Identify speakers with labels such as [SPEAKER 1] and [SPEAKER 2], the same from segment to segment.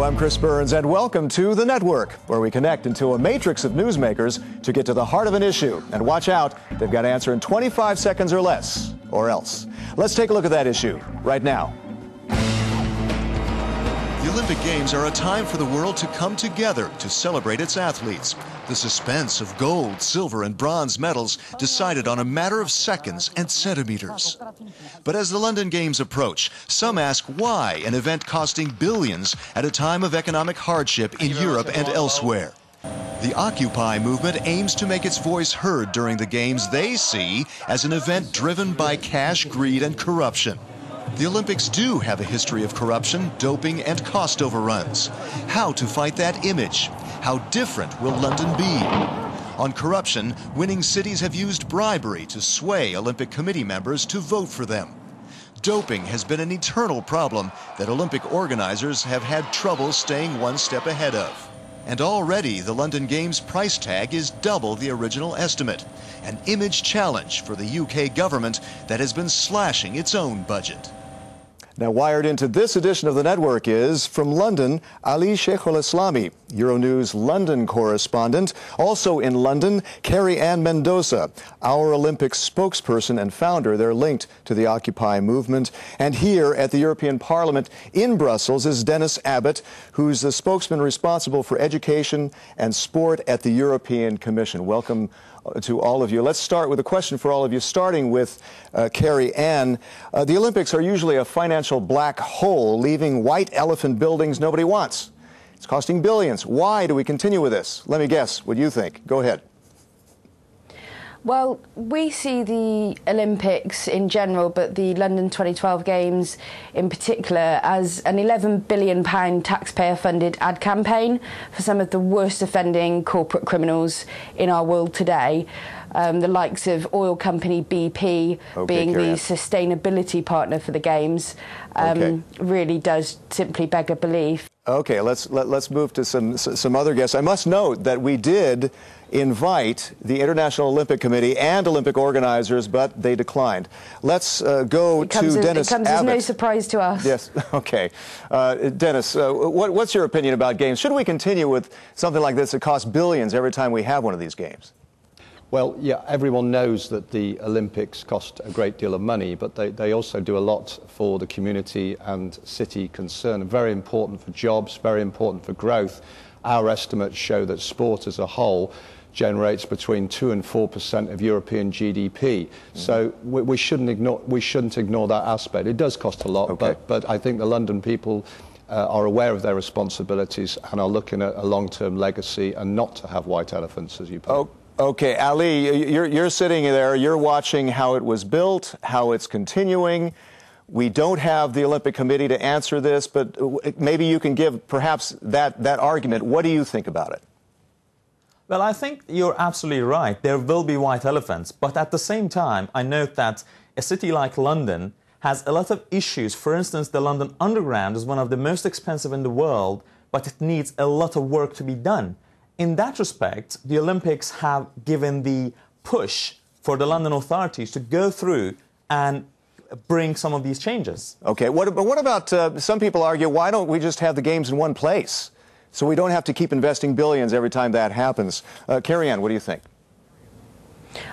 [SPEAKER 1] I'm Chris Burns, and welcome to The Network, where we connect into a matrix of newsmakers to get to the heart of an issue. And watch out, they've got to answer in 25 seconds or less, or else. Let's take a look at that issue right now.
[SPEAKER 2] The Olympic Games are a time for the world to come together to celebrate its athletes. The suspense of gold, silver, and bronze medals decided on a matter of seconds and centimeters. But as the London Games approach, some ask why an event costing billions at a time of economic hardship in Europe and elsewhere. The Occupy movement aims to make its voice heard during the Games they see as an event driven by cash, greed, and corruption. The Olympics do have a history of corruption, doping, and cost overruns. How to fight that image? How different will London be? On corruption, winning cities have used bribery to sway Olympic Committee members to vote for them. Doping has been an eternal problem that Olympic organizers have had trouble staying one step ahead of. And already the London Games price tag is double the original estimate, an image challenge for the UK government that has been slashing its own budget.
[SPEAKER 1] Now, wired into this edition of The Network is, from London, Ali Sheikholeslami, Euronews London correspondent. Also in London, Kerry-Anne Mendoza, OurOlympics spokesperson and founder. They're linked to the Occupy movement. And here at the European Parliament in Brussels is Dennis Abbott, who's the spokesman responsible for education and sport at the European Commission. Welcome to all of you. Let's start with a question for all of you, starting with Kerry-Anne. The Olympics are usually a financial black hole, leaving white elephant buildings nobody wants. It's costing billions. Why do we continue with this? Let me guess what you think. Go ahead.
[SPEAKER 3] Well, we see the Olympics in general, but the London 2012 Games in particular, as an £11 billion taxpayer-funded ad campaign for some of the worst offending corporate criminals in our world today. The likes of oil company BP being the sustainability partner for the Games really does simply beg a belief.
[SPEAKER 1] Okay, let's move to some other guests. I must note that we did invite the International Olympic Committee and Olympic organizers, but they declined. Let's go to Dennis Abbott. It comes
[SPEAKER 3] as no surprise to us.
[SPEAKER 1] Yes, okay. Dennis, what's your opinion about games? Should we continue with something like this that costs billions every time we have one of these games?
[SPEAKER 4] Well, yeah, everyone knows that the Olympics cost a great deal of money, but they also do a lot for the community and city concern. Very important for jobs, very important for growth. Our estimates show that sport as a whole generates between 2% and 4% of European GDP. So we shouldn't ignore that aspect. It does cost a lot, but I think the London people are aware of their responsibilities and are looking at a long-term legacy and not to have white elephants, as you put it.
[SPEAKER 1] Okay, Ali, you're sitting there, you're watching how it was built, how it's continuing. We don't have the Olympic Committee to answer this, but maybe you can give perhaps that argument. What do you think about it?
[SPEAKER 5] Well, I think you're absolutely right. There will be white elephants. But at the same time, I note that a city like London has a lot of issues. For instance, the London Underground is one of the most expensive in the world, but it needs a lot of work to be done. In that respect, the Olympics have given the push for the London authorities to go through and bring some of these changes.
[SPEAKER 1] Okay, what about, some people argue, why don't we just have the games in one place so we don't have to keep investing billions every time that happens? Kerry-Anne, what do you think?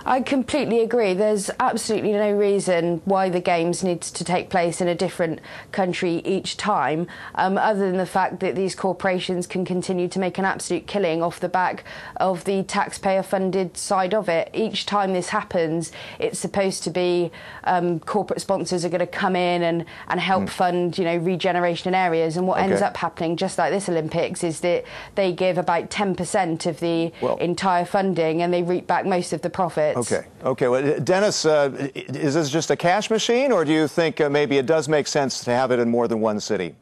[SPEAKER 3] I completely agree. There's absolutely no reason why the Games needs to take place in a different country each time, other than the fact that these corporations can continue to make an absolute killing off the back of the taxpayer-funded side of it. Each time this happens, it's supposed to be corporate sponsors are going to come in and help fund, regeneration in areas. And what ends up happening, just like this Olympics, is that they give about 10% of the entire funding and they reap back most of the profits. Okay.
[SPEAKER 1] Well, Dennis, is this just a cash machine, or do you think maybe it does make sense to have it in more than one city?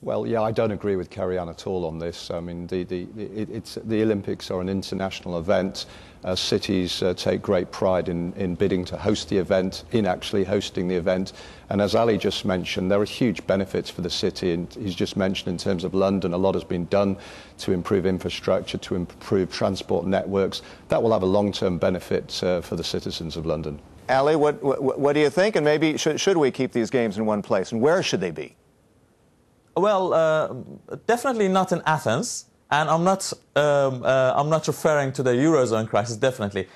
[SPEAKER 4] Well, yeah, I don't agree with Kerry-Anne at all on this. I mean, the Olympics are an international event. Cities take great pride in bidding to host the event, in actually hosting the event. And as Ali just mentioned, there are huge benefits for the city. And he's just mentioned in terms of London, a lot has been done to improve infrastructure, to improve transport networks. That will have a long-term benefit for the citizens of London.
[SPEAKER 1] Ali, what do you think? And maybe should we keep these games in one place? And where should they be?
[SPEAKER 5] Well, definitely not in Athens, and I'm not referring to the Eurozone crisis, definitely.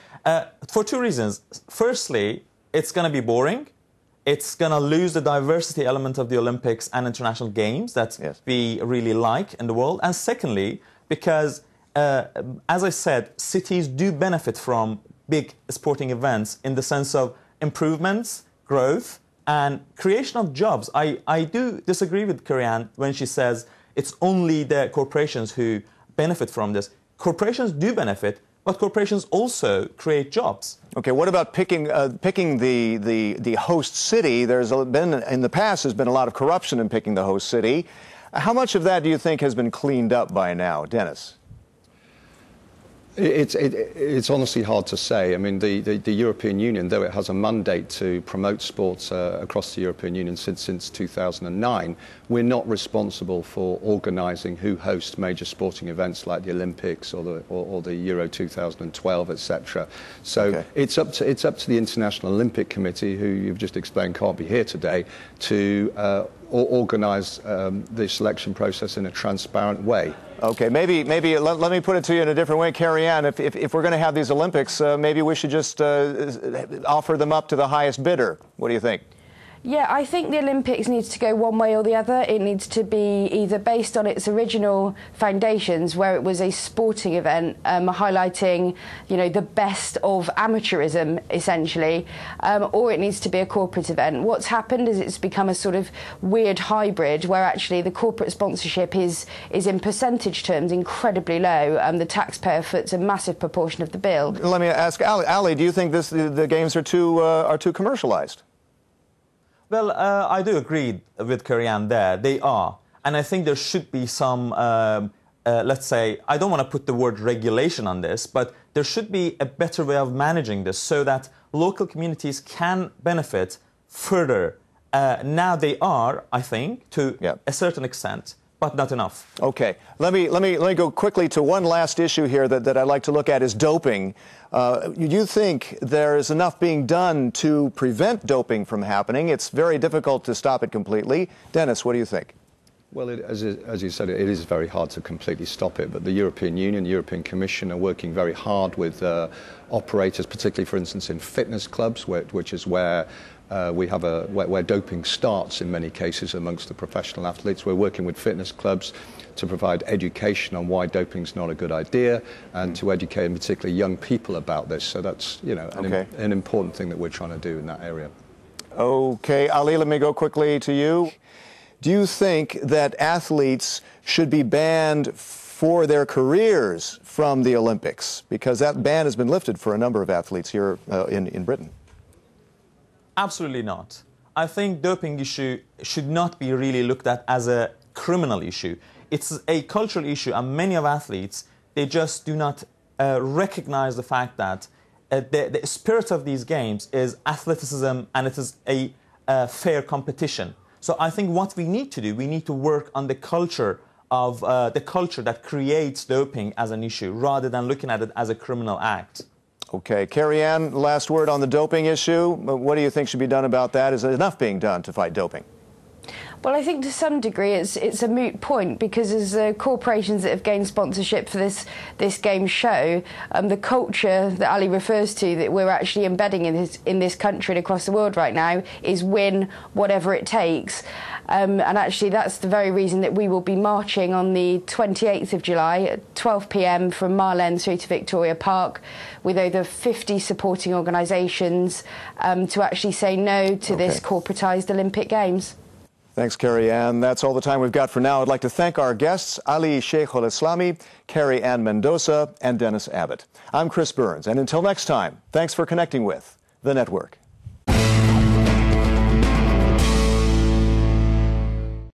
[SPEAKER 5] For two reasons. Firstly, it's going to be boring. It's going to lose the diversity element of the Olympics and international games that we really like in the world. And secondly, because, as I said, cities do benefit from big sporting events in the sense of improvements, growth, and creation of jobs. I do disagree with Kerry-Anne when she says it's only the corporations who benefit from this. Corporations do benefit, but corporations also create jobs.
[SPEAKER 1] Okay, what about picking the host city? There's been, in the past, there's been a lot of corruption in picking the host city. How much of that do you think has been cleaned up by now, Dennis?
[SPEAKER 4] It's honestly hard to say. I mean, the European Union, though it has a mandate to promote sports across the European Union since 2009, we're not responsible for organising who hosts major sporting events like the Olympics or the Euro 2012, etc. So it's up to the International Olympic Committee, who you've just explained can't be here today, to organise the selection process in a transparent way.
[SPEAKER 1] Okay, maybe let me put it to you in a different way, Kerry-Anne. If we're going to have these Olympics, maybe we should just offer them up to the highest bidder. What do you think?
[SPEAKER 3] Yeah, I think the Olympics needs to go one way or the other. It needs to be either based on its original foundations, where it was a sporting event, highlighting, you know, the best of amateurism, essentially, or it needs to be a corporate event. What's happened is it's become a sort of weird hybrid, where actually the corporate sponsorship is in percentage terms incredibly low. The taxpayer foots a massive proportion of the bill.
[SPEAKER 1] Let me ask Ali, do you think the games are too commercialized?
[SPEAKER 5] Well, I do agree with Kerry-Anne there. They are. And I think there should be some, let's say, I don't want to put the word regulation on this, but there should be a better way of managing this so that local communities can benefit further. Now they are, I think, to a certain extent, but not enough.
[SPEAKER 1] Okay. Let me go quickly to one last issue here that I'd like to look at is doping. You think there is enough being done to prevent doping from happening? It's very difficult to stop it completely. Dennis, what do you think?
[SPEAKER 4] Well, as you said, it is very hard to completely stop it, but the European Union, the European Commission are working very hard with operators, particularly, for instance, in fitness clubs, which is where where doping starts in many cases amongst the professional athletes. We're working with fitness clubs to provide education on why doping's not a good idea, and to educate, in particular, young people about this. So that's, you know, an important thing that we're trying to do in that area.
[SPEAKER 1] Okay, Ali, let me go quickly to you. Do you think that athletes should be banned for their careers from the Olympics? Because that ban has been lifted for a number of athletes here in Britain.
[SPEAKER 5] Absolutely not. I think doping issue should not be really looked at as a criminal issue. It's a cultural issue, and many of athletes, they just do not recognize the fact that the spirit of these games is athleticism, and it is a fair competition. So I think what we need to do, we need to work on the culture of the culture that creates doping as an issue, rather than looking at it as a criminal act.
[SPEAKER 1] Okay, Kerry-Anne, last word on the doping issue. What do you think should be done about that? Is enough being done to fight doping?
[SPEAKER 3] Well, I think to some degree it's a moot point, because as the corporations that have gained sponsorship for this game show, the culture that Ali refers to, that we're actually embedding in this country and across the world right now, is win whatever it takes. And actually that's the very reason that we will be marching on the 28th of July at 12 p.m. from Mile End through to Victoria Park, with over 50 supporting organisations to actually say no to this corporatised Olympic Games.
[SPEAKER 1] Thanks, Kerry-Anne. That's all the time we've got for now. I'd like to thank our guests, Ali Sheikholeslami, Kerry-Anne Mendoza, and Dennis Abbott. I'm Chris Burns, and until next time, thanks for connecting with The Network.